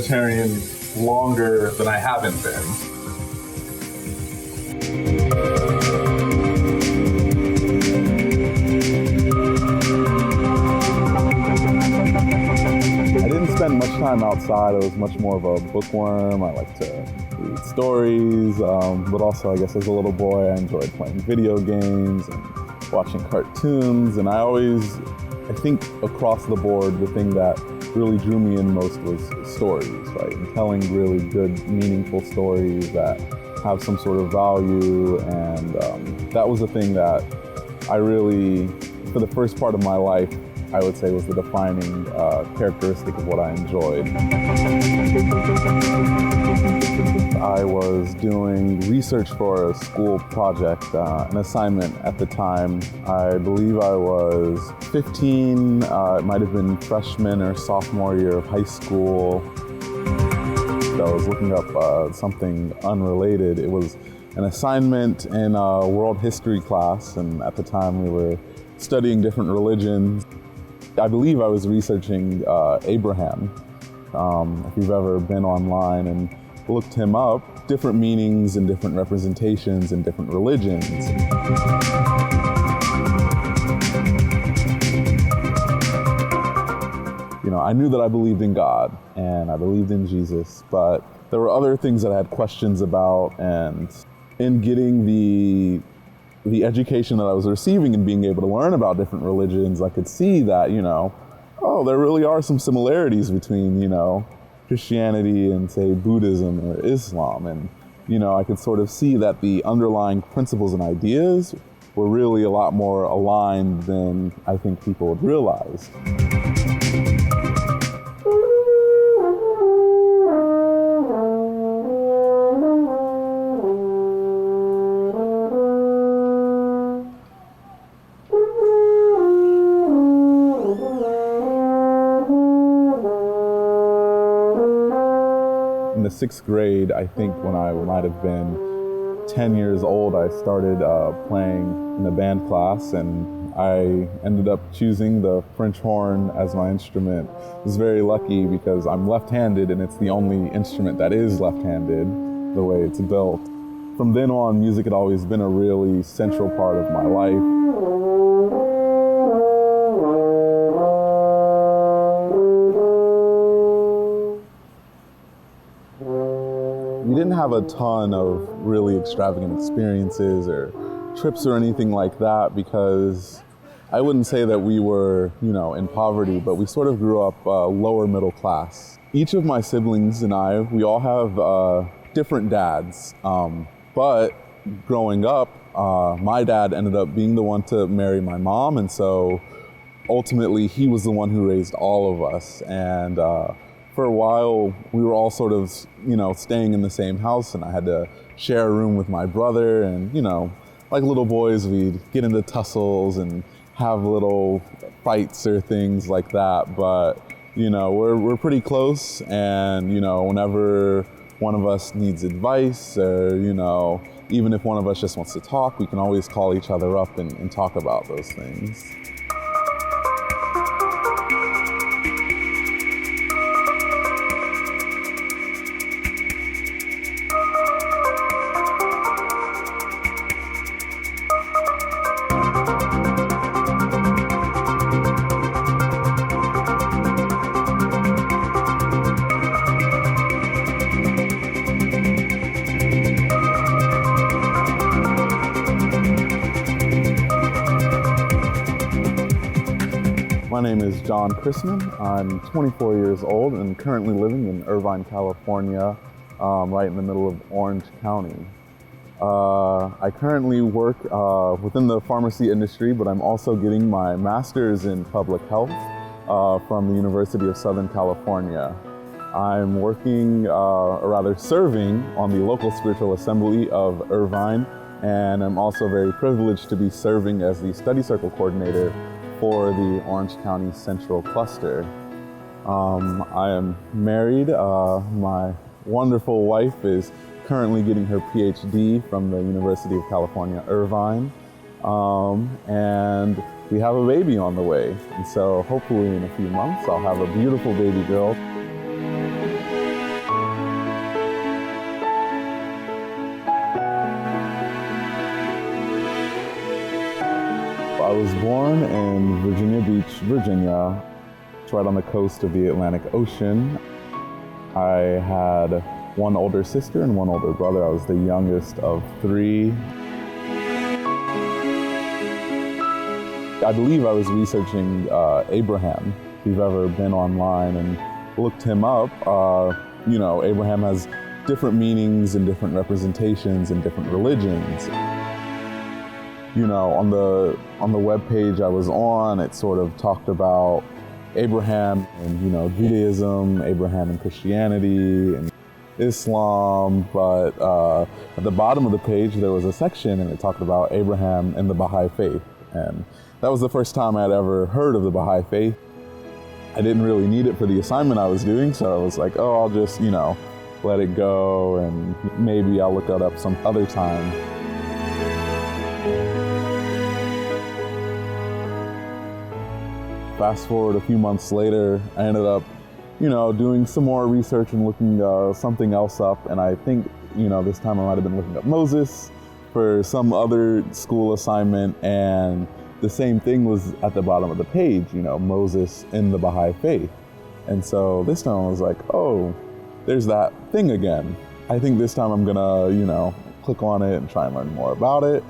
vegetarian longer than I haven't been. I didn't spend much time outside. I was much more of a bookworm. I like to read stories, but also I guess as a little boy I enjoyed playing video games and watching cartoons, and I think across the board the thing that really drew me in most was stories, right? And telling really good, meaningful stories that have some sort of value, and that was the thing that I really, for the first part of my life, I would say was the defining characteristic of what I enjoyed. I was doing research for a school project, an assignment at the time. I believe I was 15, it might have been freshman or sophomore year of high school. I was looking up something unrelated. It was an assignment in a world history class, and at the time we were studying different religions. I believe I was researching Abraham. If you've ever been online and looked him up, different meanings and different representations in different religions. You know, I knew that I believed in God and I believed in Jesus, but there were other things that I had questions about, and in getting the education that I was receiving and being able to learn about different religions, I could see that, there really are some similarities between, Christianity and, say, Buddhism or Islam. And, I could sort of see that the underlying principles and ideas were really a lot more aligned than I think people would realize. In the 6th grade, I think when I might have been 10 years old, I started playing in a band class, and I ended up choosing the French horn as my instrument. I was very lucky because I'm left-handed, and it's the only instrument that is left-handed, the way it's built. From then on, music had always been a really central part of my life. We didn't have a ton of really extravagant experiences or trips or anything like that, because I wouldn't say that we were, in poverty, but we sort of grew up lower middle class. Each of my siblings and I, we all have different dads, but growing up, my dad ended up being the one to marry my mom, and so ultimately he was the one who raised all of us. And for a while, we were all sort of, staying in the same house, and I had to share a room with my brother. And, like little boys, we'd get into tussles and have little fights or things like that. But, we're pretty close, and, whenever one of us needs advice, or, even if one of us just wants to talk, we can always call each other up and talk about those things. My name is John Chrisman. I'm 24 years old and currently living in Irvine, California, right in the middle of Orange County. I currently work within the pharmacy industry, but I'm also getting my master's in public health from the University of Southern California. I'm working, or rather serving, on the local spiritual assembly of Irvine, and I'm also very privileged to be serving as the study circle coordinator for the Orange County Central Cluster. I am married. My wonderful wife is currently getting her PhD from the University of California, Irvine. And we have a baby on the way. And so hopefully in a few months, I'll have a beautiful baby girl. was born in Virginia Beach, Virginia. It's right on the coast of the Atlantic Ocean. I had one older sister and one older brother. I was the youngest of three. I believe I was researching Abraham. If you've ever been online and looked him up, Abraham has different meanings and different representations in different religions. On the web page I was on, it sort of talked about Abraham and Judaism, Abraham and Christianity and Islam, but at the bottom of the page there was a section and it talked about Abraham and the Baha'i faith, and that was the first time I'd ever heard of the Baha'i faith. I didn't really need it for the assignment I was doing, so I was like, oh, I'll just let it go and maybe I'll look it up some other time. Fast forward a few months later, I ended up, doing some more research and looking something else up. And I think, this time I might have been looking up Moses for some other school assignment. And the same thing was at the bottom of the page, Moses in the Baha'i faith. And so this time I was like, oh, there's that thing again. I think this time I'm gonna, click on it and try and learn more about it.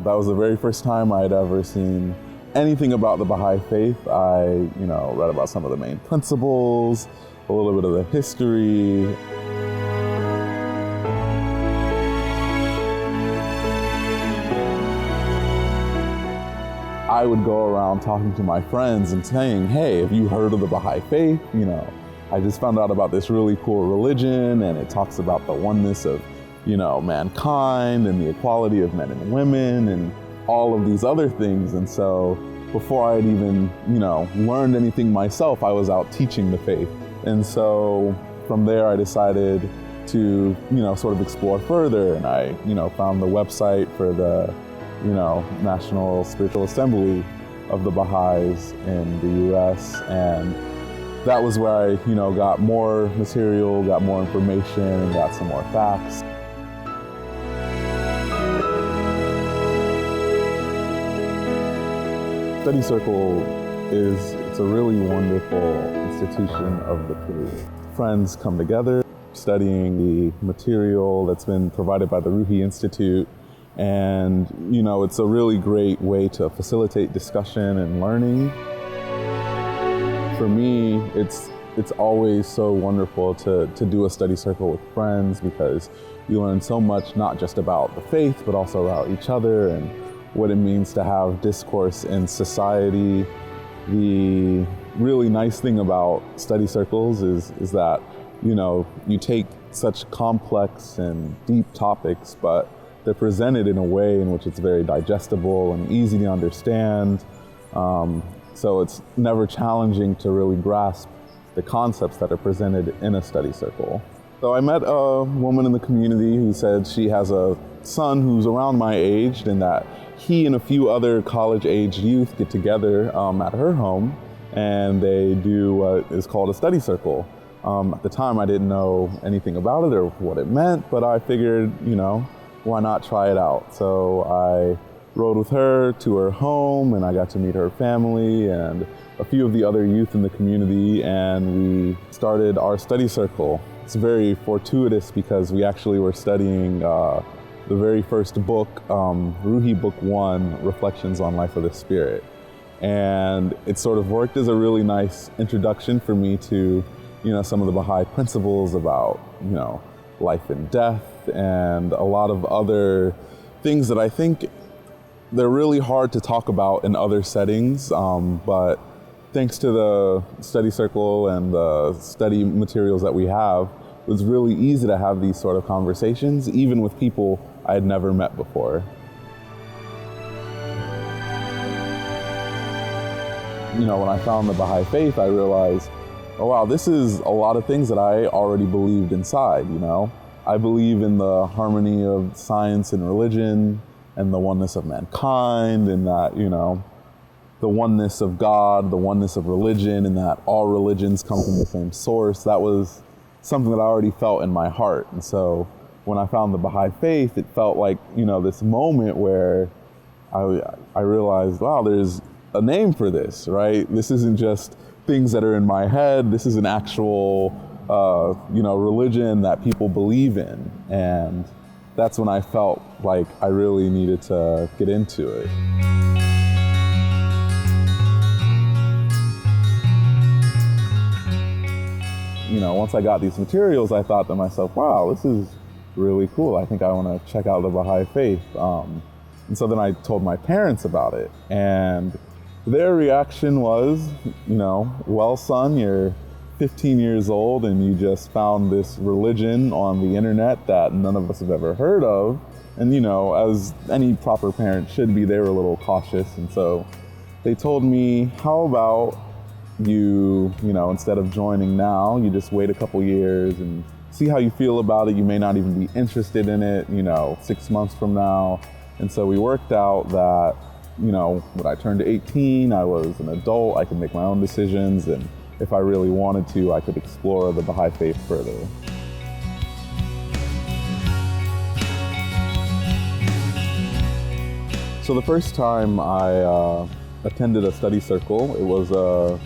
That was the very first time I'd ever seen anything about the Baha'i faith. I, read about some of the main principles, a little bit of the history. I would go around talking to my friends and saying, hey, have you heard of the Baha'i faith? I just found out about this really cool religion, and it talks about the oneness of, mankind and the equality of men and women and all of these other things. And so before I'd even, learned anything myself, I was out teaching the faith. And so from there, I decided to, sort of explore further. And I, found the website for the, National Spiritual Assembly of the Baha'is in the US. And that was where I, got more material, got more information, and got some more facts. Study Circle it's a really wonderful institution of the faith. Friends come together, studying the material that's been provided by the Ruhi Institute. And, it's a really great way to facilitate discussion and learning. For me, it's always so wonderful to do a study circle with friends, because you learn so much, not just about the faith, but also about each other and what it means to have discourse in society. The really nice thing about study circles is that, you take such complex and deep topics, but they're presented in a way in which it's very digestible and easy to understand. So it's never challenging to really grasp the concepts that are presented in a study circle. So I met a woman in the community who said she has a son who's around my age, and that he and a few other college-aged youth get together at her home, and they do what is called a study circle. At the time, I didn't know anything about it or what it meant, but I figured, why not try it out? So I rode with her to her home, and I got to meet her family and a few of the other youth in the community, and we started our study circle. It's very fortuitous because we actually were studying the very first book, Ruhi Book 1, Reflections on Life of the Spirit. And it sort of worked as a really nice introduction for me to, some of the Baha'i principles about, life and death, and a lot of other things that I think they're really hard to talk about in other settings, but thanks to the study circle and the study materials that we have, it was really easy to have these sort of conversations, even with people I had never met before. When I found the Baha'i faith, I realized, oh wow, this is a lot of things that I already believed inside, I believe in the harmony of science and religion, and the oneness of mankind, and that, the oneness of God, the oneness of religion, and that all religions come from the same source. That was something that I already felt in my heart. And so when I found the Baha'i faith, it felt like, this moment where I realized, wow, there's a name for this, right? This isn't just things that are in my head. This is an actual, religion that people believe in. And that's when I felt like I really needed to get into it. Once I got these materials, I thought to myself, wow, this is really cool. I think I want to check out the Baha'i faith. And so then I told my parents about it, and their reaction was, well, son, you're 15 years old and you just found this religion on the internet that none of us have ever heard of. And, as any proper parent should be, they were a little cautious. And so they told me, how about you, instead of joining now, you just wait a couple years and see how you feel about it. You may not even be interested in it, 6 months from now. And so we worked out that, when I turned 18, I was an adult, I could make my own decisions, and if I really wanted to, I could explore the Baha'i faith further. So the first time I attended a study circle, it was a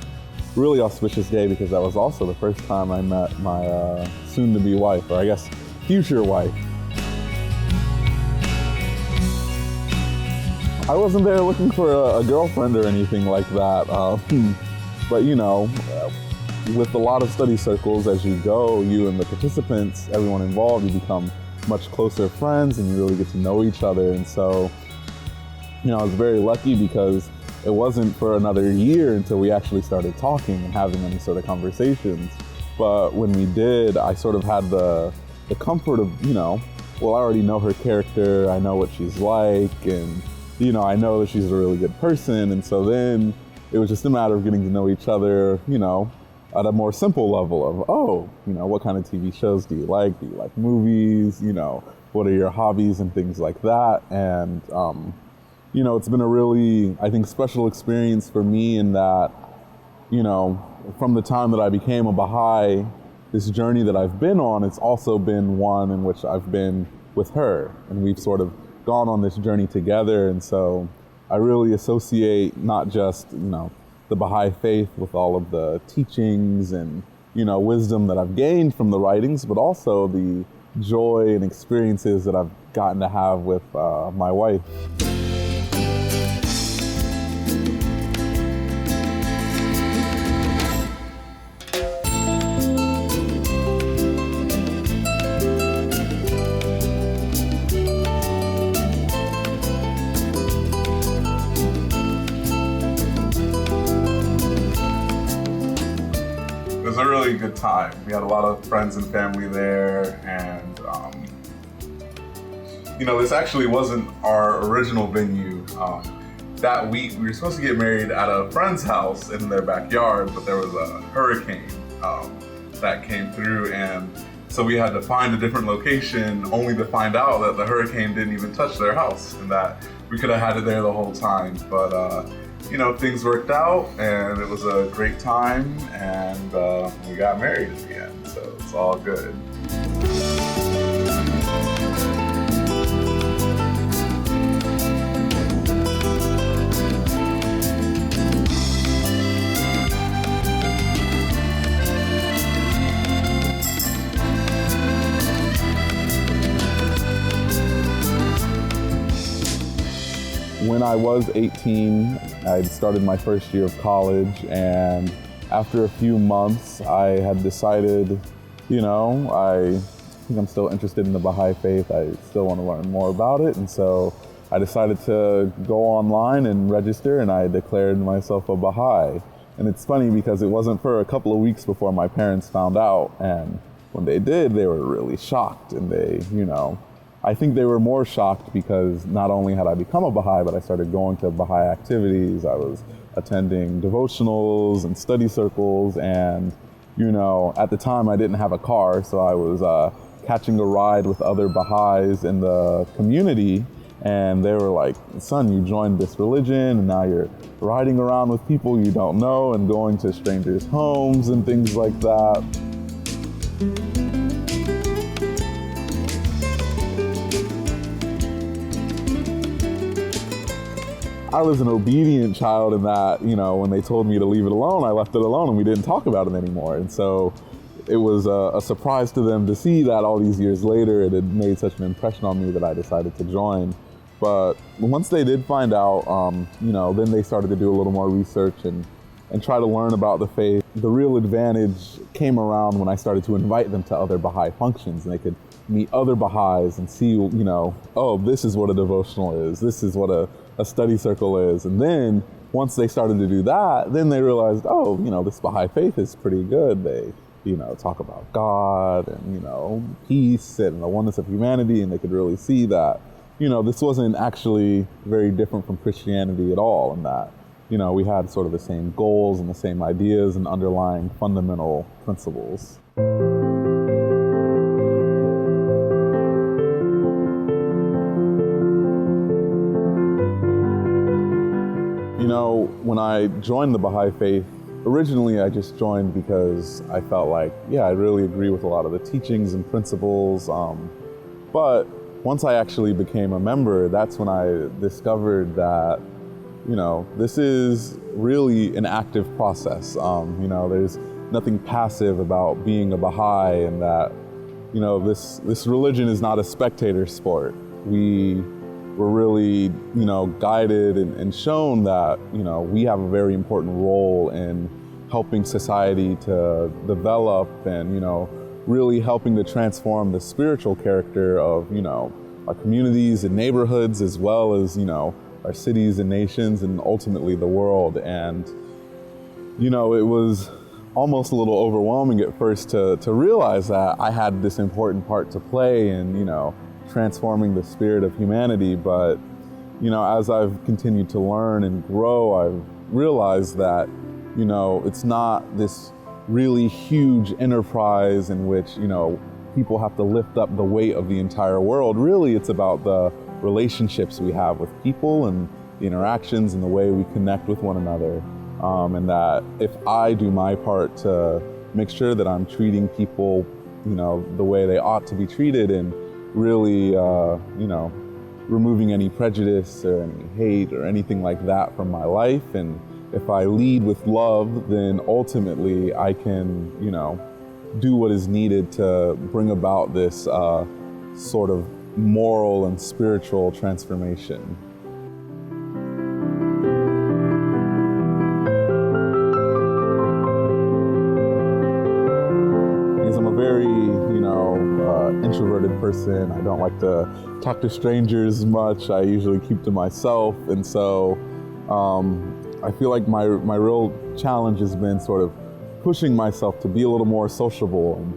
really auspicious day because that was also the first time I met my soon-to-be wife, or I guess future wife. I wasn't there looking for a girlfriend or anything like that, but with a lot of study circles, as you go, you and the participants, everyone involved, you become much closer friends and you really get to know each other. And so, I was very lucky because it wasn't for another year until we actually started talking and having any sort of conversations. But when we did, I sort of had the comfort of, well, I already know her character, I know what she's like, and I know that she's a really good person. And so then it was just a matter of getting to know each other, at a more simple level of, what kind of TV shows do you like? Do you like movies? What are your hobbies and things like that? And, it's been a really, I think, special experience for me in that, from the time that I became a Baha'i, this journey that I've been on, it's also been one in which I've been with her. And we've sort of gone on this journey together. And so I really associate not just, the Baha'i faith with all of the teachings and, wisdom that I've gained from the writings, but also the joy and experiences that I've gotten to have with my wife. It was a really good time. We had a lot of friends and family there, and this actually wasn't our original venue. That week we were supposed to get married at a friend's house in their backyard, but there was a hurricane that came through, and so we had to find a different location, only to find out that the hurricane didn't even touch their house, and that we could have had it there the whole time. But things worked out, and it was a great time, and we got married at the end, so it's all good. When I was 18, I started my first year of college, and after a few months, I had decided, I think I'm still interested in the Baha'i faith. I still want to learn more about it, and so I decided to go online and register, and I declared myself a Baha'i. And it's funny because it wasn't for a couple of weeks before my parents found out, and when they did, they were really shocked, and they, I think they were more shocked because not only had I become a Baha'i, but I started going to Baha'i activities. I was attending devotionals and study circles, and, at the time I didn't have a car, so I was catching a ride with other Baha'is in the community, and they were like, son, you joined this religion, and now you're riding around with people you don't know and going to strangers' homes and things like that. I was an obedient child in that, when they told me to leave it alone, I left it alone and we didn't talk about it anymore. And so it was a surprise to them to see that all these years later it had made such an impression on me that I decided to join. But once they did find out, then they started to do a little more research and try to learn about the faith. The real advantage came around when I started to invite them to other Baha'i functions, and they could meet other Baha'is and see, oh, this is what a devotional is, this is what a study circle is. And then once they started to do that, then they realized, oh, this Baha'i faith is pretty good. They, talk about God and, peace and the oneness of humanity, and they could really see that, this wasn't actually very different from Christianity at all, in that, we had sort of the same goals and the same ideas and underlying fundamental principles. When I joined the Baha'i faith, originally I just joined because I felt like, I really agree with a lot of the teachings and principles. But once I actually became a member, that's when I discovered that, this is really an active process. There's nothing passive about being a Baha'i, and that, this religion is not a spectator sport. We were really, guided and shown that, we have a very important role in helping society to develop and, really helping to transform the spiritual character of, our communities and neighborhoods, as well as, our cities and nations, and ultimately the world. And, it was almost a little overwhelming at first to realize that I had this important part to play in, transforming the spirit of humanity. But, as I've continued to learn and grow, I've realized that, it's not this really huge enterprise in which, people have to lift up the weight of the entire world. Really, it's about the relationships we have with people and the interactions and the way we connect with one another. And that if I do my part to make sure that I'm treating people, the way they ought to be treated, and really, removing any prejudice or any hate or anything like that from my life. And if I lead with love, then ultimately I can, do what is needed to bring about this sort of moral and spiritual transformation. Because I'm a very, introverted person. I don't like to talk to strangers much. I usually keep to myself. And so I feel like my real challenge has been sort of pushing myself to be a little more sociable and,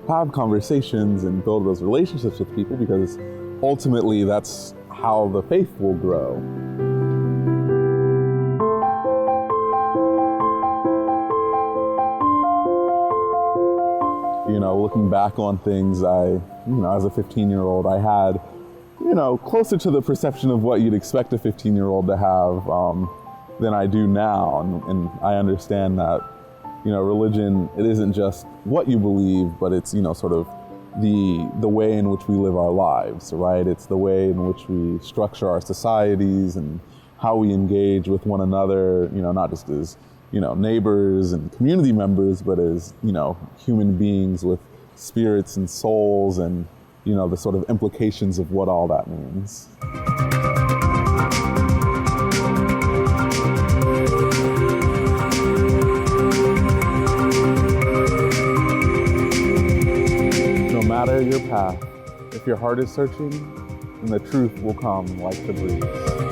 have conversations and build those relationships with people, because ultimately that's how the faith will grow. Looking back on things, as a 15-year-old, I had, closer to the perception of what you'd expect a 15-year-old to have than I do now. And I understand that, religion, it isn't just what you believe, but it's, sort of the way in which we live our lives, right? It's the way in which we structure our societies and how we engage with one another, not just as, neighbors and community members, but as, human beings with spirits and souls, and, the sort of implications of what all that means. No matter your path, if your heart is searching, then the truth will come like the breeze.